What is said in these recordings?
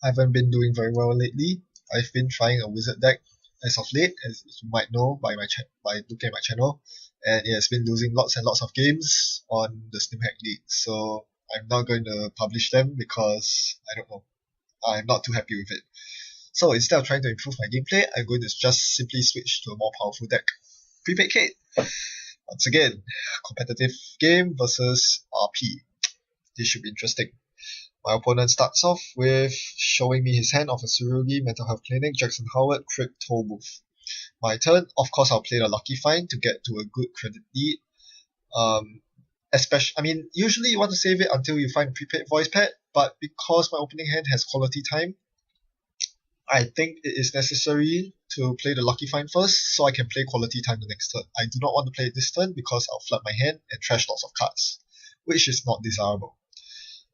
I haven't been doing very well lately. I've been trying a wizard deck as of late, as you might know by by looking at my channel, and it has been losing lots and lots of games on the Steam Hack League. So I'm not going to publish them because I don't know. I'm not too happy with it. So instead of trying to improve my gameplay, I'm going to just simply switch to a more powerful deck. Prepaid Kate. Once again, competitive game versus RP. This should be interesting. My opponent starts off with showing me his hand of a Tsurugi, Mental Health Clinic, Jackson Howard, Crypt, Toll Booth. My turn, of course I'll play the Lucky Find to get to a good credit lead. Usually you want to save it until you find a prepaid voice pad, but because my opening hand has quality time, I think it is necessary to play the Lucky Find first so I can play quality time the next turn. I do not want to play it this turn because I'll flood my hand and trash lots of cards, which is not desirable.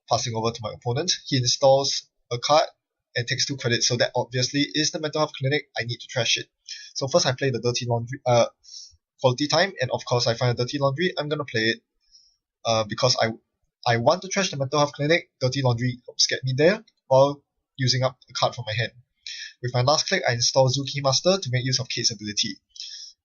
Passing over to my opponent, he installs a card and takes 2 credits, so that obviously is the Mental Health Clinic. I need to trash it. So first I play the Dirty Laundry, quality time, and of course I find a Dirty Laundry. I'm gonna play it because I want to trash the Mental Health Clinic. Dirty Laundry helps get me there while using up a card from my hand. With my last click, I install Zoo Keymaster to make use of Kate's ability.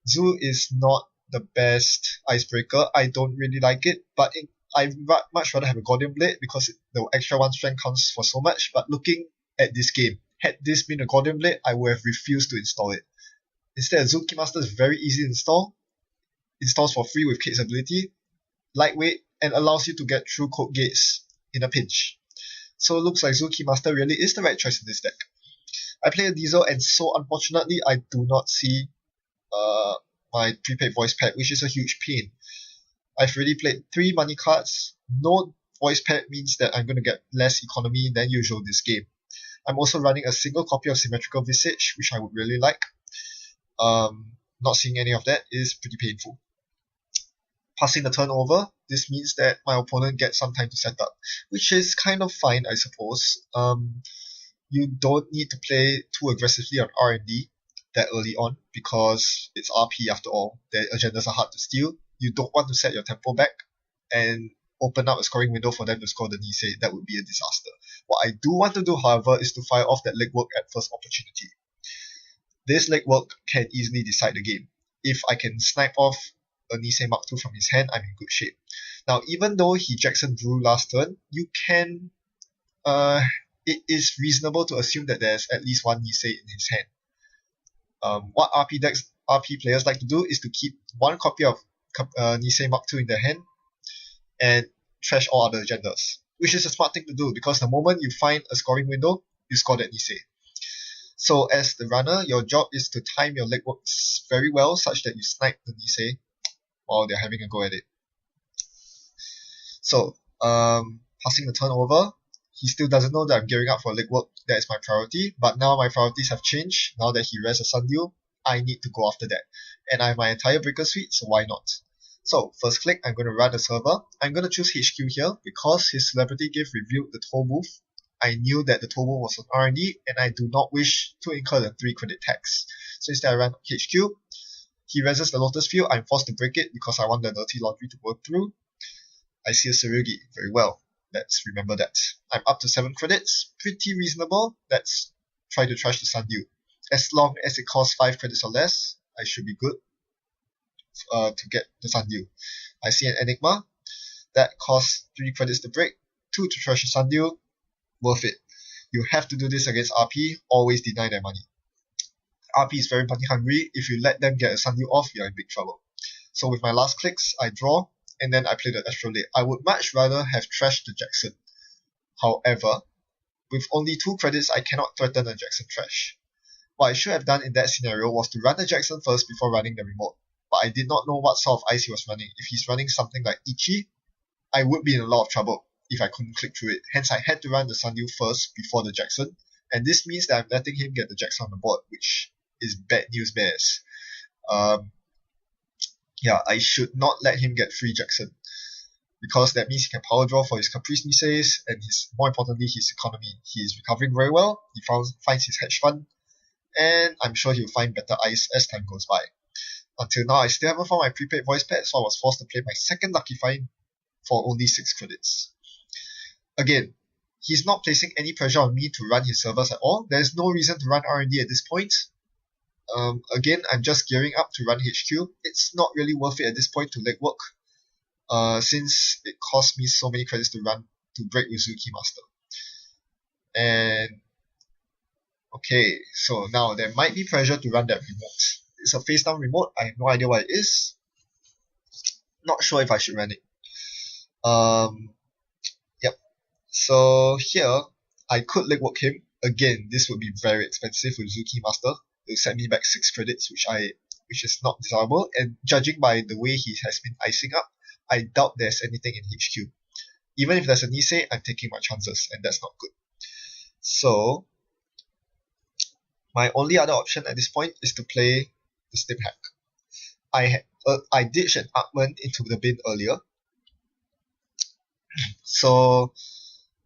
Zoo is not the best icebreaker. I don't really like it, but I'd much rather have a Gordian Blade because the extra 1 strength counts for so much. But looking at this game, had this been a Gordian Blade, I would have refused to install it. Instead, Zoo Keymaster is very easy to install, installs for free with Kate's ability, lightweight, and allows you to get through code gates in a pinch. So it looks like Zoo Keymaster really is the right choice in this deck. I play a Diesel, and so unfortunately I do not see my prepaid voice pad, which is a huge pain. I've already played 3 money cards. No voice pad means that I'm going to get less economy than usual this game. I'm also running a single copy of Symmetrical Visage, which I would really like. Not seeing any of that is pretty painful. Passing the turn over, this means that my opponent gets some time to set up, which is kind of fine, I suppose. You don't need to play too aggressively on R&D that early on because it's RP after all. Their agendas are hard to steal. You don't want to set your tempo back and open up a scoring window for them to score the Nisei. That would be a disaster. What I do want to do, however, is to fire off that legwork at first opportunity. This legwork can easily decide the game. If I can snipe off a Nisei Mark II from his hand, I'm in good shape. Now, even though he Jackson drew last turn, you can it is reasonable to assume that there's at least 1 Nisei in his hand. What RP players like to do is to keep 1 copy of Nisei Mark II in their hand and trash all other agendas, which is a smart thing to do because the moment you find a scoring window, you score that Nisei. So as the runner, your job is to time your legworks very well such that you snipe the Nisei while they're having a go at it. So, passing the turn over, he still doesn't know that I'm gearing up for legwork. That is my priority, but now my priorities have changed. Now that he rests a Sundew, I need to go after that. And I have my entire Breaker Suite, so why not? So, first click, I'm going to run a server. I'm going to choose HQ here because his Celebrity Gift revealed the Toll Booth. I knew that the Toll Booth was on R&D, and I do not wish to incur the 3 credit tax. So instead I ran HQ. He resists the Lotus Field. I'm forced to break it because I want the Dirty Laundry to work through. I see a Tsurugi. Very well. Let's remember that. I'm up to 7 credits. Pretty reasonable. Let's try to trash the Sundew. As long as it costs 5 credits or less, I should be good to get the Sundew. I see an Enigma. That costs 3 credits to break, 2 to trash the Sundew. Worth it. You have to do this against RP. Always deny their money. RP is very money hungry. If you let them get a Sundew off, you're in big trouble. So with my last clicks, I draw, and then I play the Astrolabe. I would much rather have trashed the Jackson. However, with only 2 credits, I cannot threaten a Jackson trash. What I should have done in that scenario was to run the Jackson first before running the remote. But I did not know what sort of ice he was running. If he's running something like Ichi, I would be in a lot of trouble if I couldn't click through it. Hence, I had to run the Sundew first before the Jackson. And this means that I'm letting him get the Jackson on the board, which is bad news bears. I should not let him get free Jackson. Because that means he can power draw for his Caprice Niseis and more importantly, his economy. He is recovering very well. He finds his hedge fund. And I'm sure he'll find better ice as time goes by. Until now, I still haven't found my prepaid voice pad, so I was forced to play my second Lucky Find for only 6 credits. Again, he's not placing any pressure on me to run his servers at all. There's no reason to run R&D at this point. Again, I'm just gearing up to run HQ. It's not really worth it at this point to legwork, since it cost me so many credits to break Uzuki Master. And okay, so now there might be pressure to run that remote. It's a face down remote. I have no idea what it is. Not sure if I should run it. Yep. So here, I could legwork him. Again, this would be very expensive with Uzuki Master. It'll set me back 6 credits, which is not desirable. And judging by the way he has been icing up, I doubt there's anything in HQ. Even if there's a Nisei, I'm taking my chances, and that's not good. So, my only other option at this point is to play the Stim Hack. I ditched an Artman into the bin earlier. So,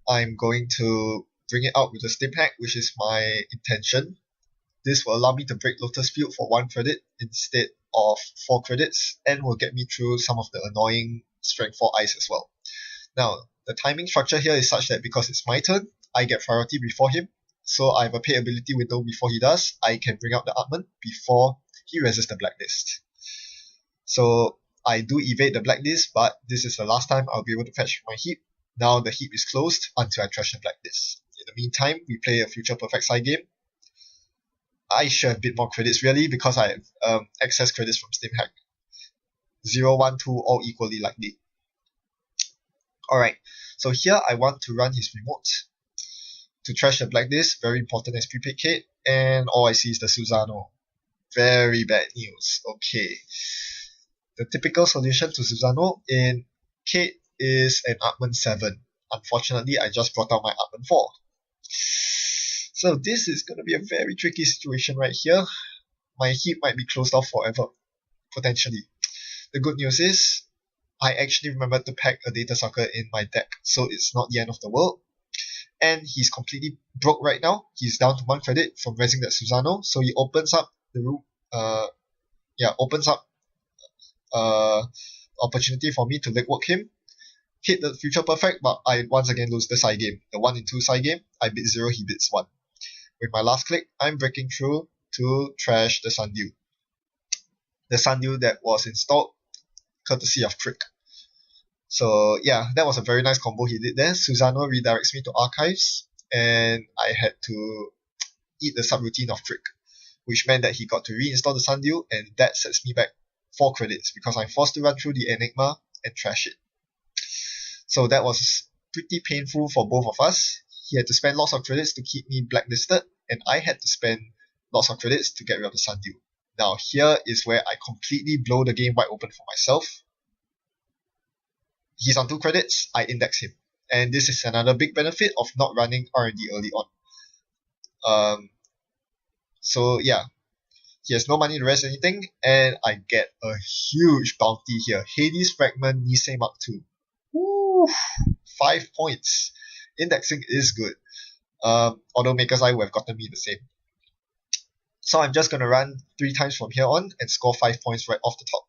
I'm going to bring it out with the Stim Hack, which is my intention. This will allow me to break Lotus Field for 1 credit instead of 4 credits, and will get me through some of the annoying Strength 4 ice as well. Now, the timing structure here is such that because it's my turn, I get priority before him. So I have a pay ability window before he does. I can bring out the Artman before he resists the Blacklist. So I do evade the Blacklist, but this is the last time I'll be able to fetch my heap. Now the heap is closed until I trash the Blacklist. In the meantime, we play a future perfect side game. I should have a bit more credits really because I have excess credits from Stim Hack. 0, 1, 2 all equally likely. Alright, so here I want to run his remote to trash the Blacklist, very important as prepaid Kate, and all I see is the Susano. Very bad news. Okay. The typical solution to Susano in Kate is an Artman 7. Unfortunately, I just brought out my Artman 4. So this is going to be a very tricky situation right here. My heap might be closed off forever, potentially. The good news is, I actually remembered to pack a Data Sucker in my deck, so it's not the end of the world. And he's completely broke right now. He's down to 1 credit from resing that Susano, so he opens up the room. Opens up opportunity for me to legwork him, hit the future perfect, but I once again lose the side game. The 1 in 2 side game, I bid 0, he bids 1. With my last click, I'm breaking through to trash the Sundew. The Sundew that was installed courtesy of Trick. So yeah, that was a very nice combo he did there. Susano redirects me to Archives, and I had to eat the subroutine of Trick, which meant that he got to reinstall the Sundew, and that sets me back 4 credits because I'm forced to run through the Enigma and trash it. So that was pretty painful for both of us. He had to spend lots of credits to keep me blacklisted, and I had to spend lots of credits to get rid of the Sundew. Now here is where I completely blow the game wide open for myself. He's on 2 credits, I index him. And this is another big benefit of not running R&D early on. So yeah, he has no money to rest anything, and I get a huge bounty here. Hades Fragment Nisei Mark II. Woo! 5 points. Indexing is good. Although Maker's Eye would have gotten me the same. So I'm just going to run 3 times from here on and score 5 points right off the top.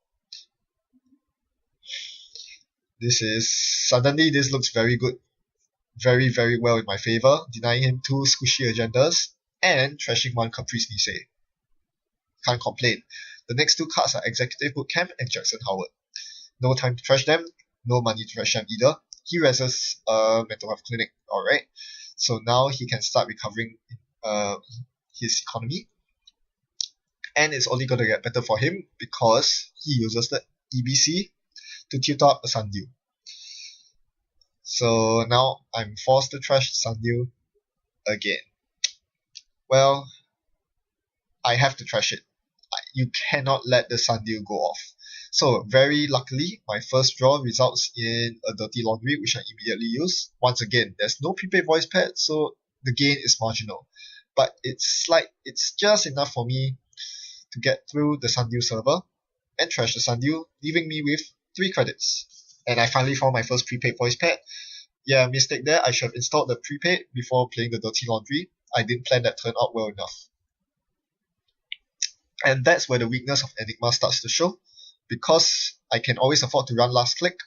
Suddenly this looks very good. Very, very well in my favor. Denying him 2 squishy agendas and trashing 1 Caprice Nisei. Can't complain. The next 2 cards are Executive Bootcamp and Jackson Howard. No time to trash them, no money to trash them either. He reses Mental Health Clinic, alright. So now he can start recovering his economy. And it's only going to get better for him because he uses the EBC to tutor up the Sundew. So now I'm forced to trash the Sundew again. Well, I have to trash it. You cannot let the Sundew go off. So very luckily, my first draw results in a Dirty Laundry, which I immediately use. Once again, there's no prepaid voice pad, so the gain is marginal. But it's just enough for me to get through the Sundew server and trash the Sundew, leaving me with 3 credits. And I finally found my first prepaid voice pad. Yeah, mistake there. I should have installed the prepaid before playing the Dirty Laundry. I didn't plan that turn out well enough. And that's where the weakness of Enigma starts to show. Because I can always afford to run last click,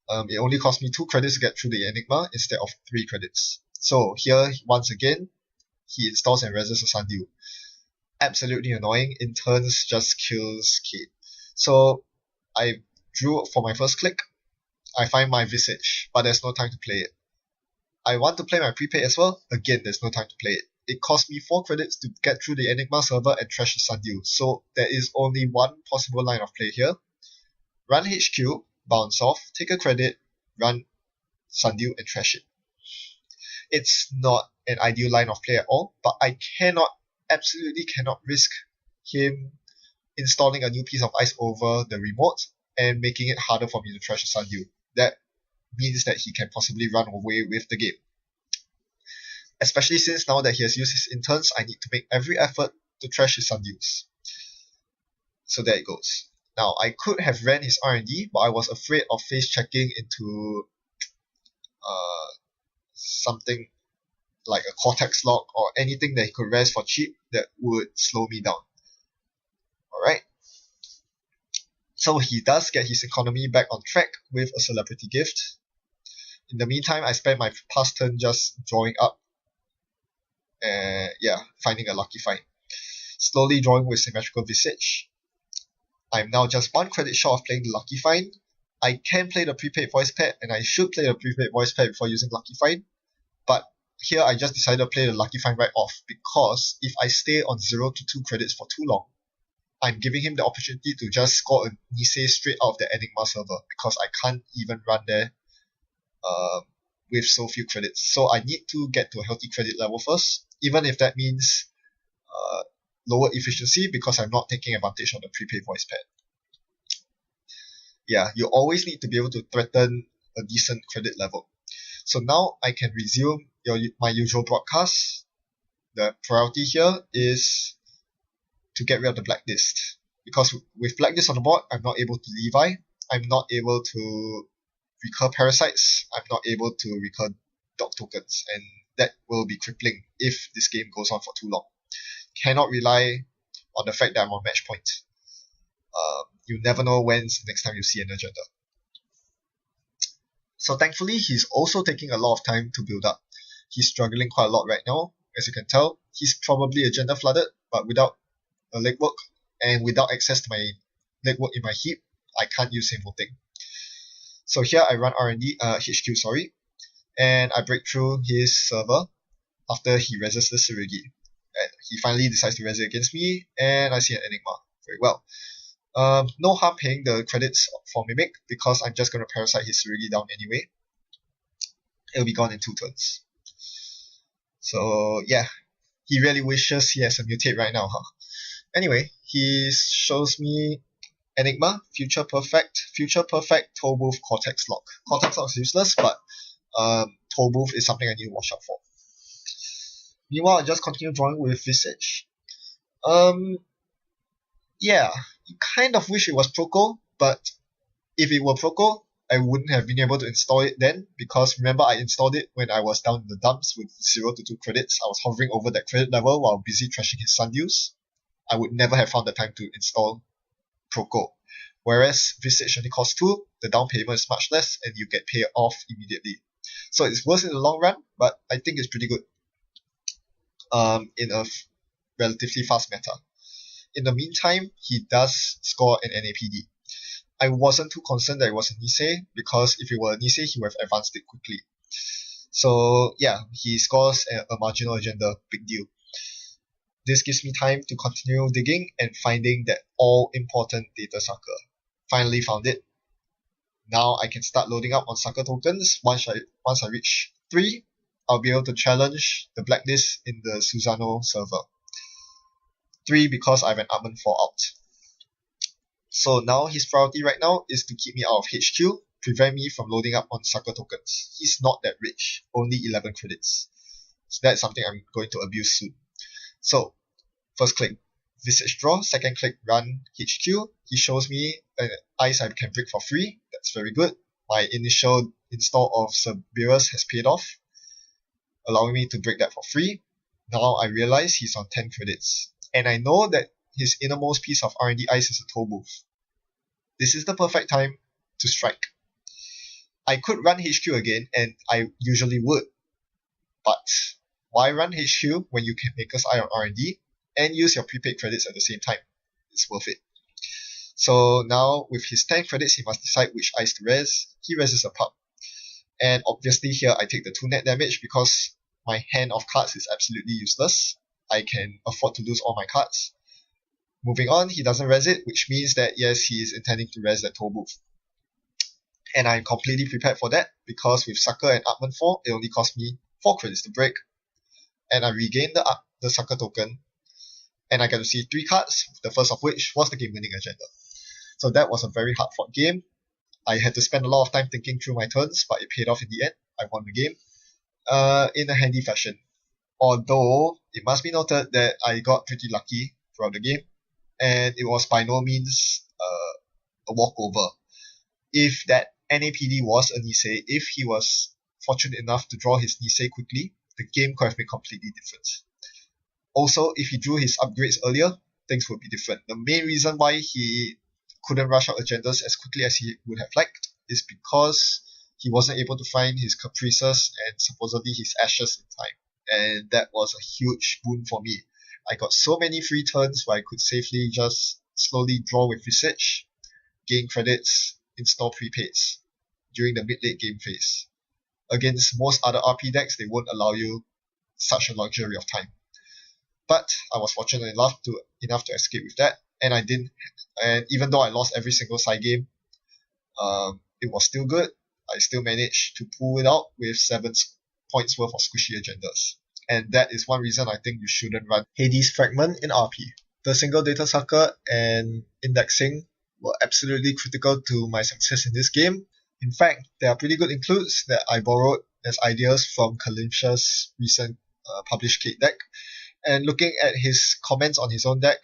it only cost me 2 credits to get through the Enigma instead of 3 credits. So here, once again, he installs and reses a Sundew. Absolutely annoying. In turns, just kills Kate. So I drew for my first click. I find my Visage, but there's no time to play it. I want to play my prepaid as well. Again, there's no time to play it. It cost me 4 credits to get through the Enigma server and trash the Sundew. So there is only one possible line of play here. Run HQ, bounce off, take a credit, run Sundew and trash it. It's not an ideal line of play at all, but I absolutely cannot risk him installing a new piece of ice over the remote and making it harder for me to trash a Sundew. That means that he can possibly run away with the game. Especially since now that he has used his interns, I need to make every effort to trash his Sundews. So there it goes. Now, I could have ran his R&D, but I was afraid of face checking into something like a Cortex lock or anything that he could res for cheap that would slow me down. Alright. So he does get his economy back on track with a celebrity gift. In the meantime, I spent my past turn just drawing up and finding a lucky find. Slowly drawing with Symmetrical Visage. I'm now just 1 credit short of playing the lucky find. I can play the prepaid voice pad, and I should play the prepaid voice pad before using lucky find. But here I just decided to play the lucky find right off, because if I stay on 0 to 2 credits for too long, I'm giving him the opportunity to just score a Nisei straight out of the Enigma server, because I can't even run there with so few credits. So I need to get to a healthy credit level first, even if that means lower efficiency, because I'm not taking advantage of the prepaid voice pad. Yeah, you always need to be able to threaten a decent credit level. So now I can resume my usual broadcast. The priority here is to get rid of the blacklist, because with blacklist on the board, I'm not able to Levi, I'm not able to recur parasites, I'm not able to recur dog tokens, and that will be crippling if this game goes on for too long. Cannot rely on the fact that I'm on match point. You never know when's the next time you see an agenda. So thankfully, he's also taking a lot of time to build up. He's struggling quite a lot right now. As you can tell, he's probably agenda flooded, but without a legwork and without access to my legwork in my heap, I can't use same voting. So here I run HQ, and I break through his server after he reses the Tsurugi. And he finally decides to res it against me, and I see an Enigma. Very well. No harm paying the credits for Mimic, because I'm just going to parasite his Tsurugi down anyway. It'll be gone in 2 turns. So yeah, he really wishes he has a mutate right now, huh? Anyway, he shows me Enigma, Future Perfect, Tollbooth, Cortex Lock. Cortex Lock is useless, but Tollbooth is something I need to watch out for. Meanwhile, I just continue drawing with Visage. Yeah, you kind of wish it was Proco, but if it were Proco, I wouldn't have been able to install it then, because remember I installed it when I was down in the dumps with 0 to 2 credits. I was hovering over that credit level while busy trashing his Sundews. I would never have found the time to install Proco. Whereas Visage only costs 2, the down payment is much less, and you get paid off immediately. So it's worse in the long run, but I think it's pretty good in a relatively fast meta. In the meantime, he does score an NAPD. I wasn't too concerned that it was a Nisei, because if it were a Nisei, he would have advanced it quickly. So yeah, he scores a marginal agenda, big deal. This gives me time to continue digging and finding that all-important data sucker. Finally found it. Now I can start loading up on sucker tokens. Once I reach 3, I'll be able to challenge the blacklist in the Susano server. 3 because I have an Armand 4 out. So now his priority right now is to keep me out of HQ, prevent me from loading up on sucker tokens. He's not that rich, only 11 credits. So that's something I'm going to abuse soon. So, first click, Visage Draw, second click, Run HQ. He shows me an ice I can break for free. That's very good. My initial install of Cerberus has paid off, allowing me to break that for free. Now I realize he's on 10 credits. And I know that his innermost piece of R&D ice is a Tollbooth. This is the perfect time to strike. I could run HQ again, and I usually would. But why run HQ when you can Maker's Eye on R&D and use your prepaid credits at the same time? It's worth it. So now with his 10 credits, he must decide which ice to res. He reses a pup. And obviously here I take the 2 net damage because my hand of cards is absolutely useless. I can afford to lose all my cards. Moving on, he doesn't res it, which means that yes, he is intending to res that toll booth. And I'm completely prepared for that because with Sucker and Upman 4, it only cost me 4 credits to break. And I regain the Sucker token. And I get to see 3 cards, the first of which was the game-winning agenda. So that was a very hard-fought game. I had to spend a lot of time thinking through my turns, but it paid off in the end. I won the game in a handy fashion. Although, it must be noted that I got pretty lucky throughout the game, and it was by no means a walkover. If that NAPD was a Nisei, if he was fortunate enough to draw his Nisei quickly, the game could have been completely different. Also, if he drew his upgrades earlier, things would be different. The main reason why he couldn't rush out agendas as quickly as he would have liked is because he wasn't able to find his caprices and supposedly his ashes in time. And that was a huge boon for me. I got so many free turns where I could safely just slowly draw with Visage, gain credits, install prepaids during the mid-late game phase. Against most other RP decks, they won't allow you such a luxury of time. But I was fortunate enough to escape with that, and I didn't. And even though I lost every single side game, it was still good. I still managed to pull it out with 7 points worth of squishy agendas. And that is one reason I think you shouldn't run Hades Fragment in RP. The single data sucker and indexing were absolutely critical to my success in this game. In fact, there are pretty good includes that I borrowed as ideas from Kalimsha's recent published Kate deck. And looking at his comments on his own deck,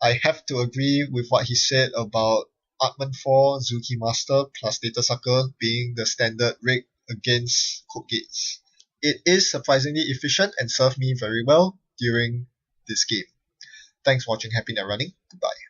I have to agree with what he said about Atman 4, Zuki Master plus Data Sucker being the standard rig against Code Gates. It is surprisingly efficient and served me very well during this game. Thanks for watching Happy Net Running. Goodbye.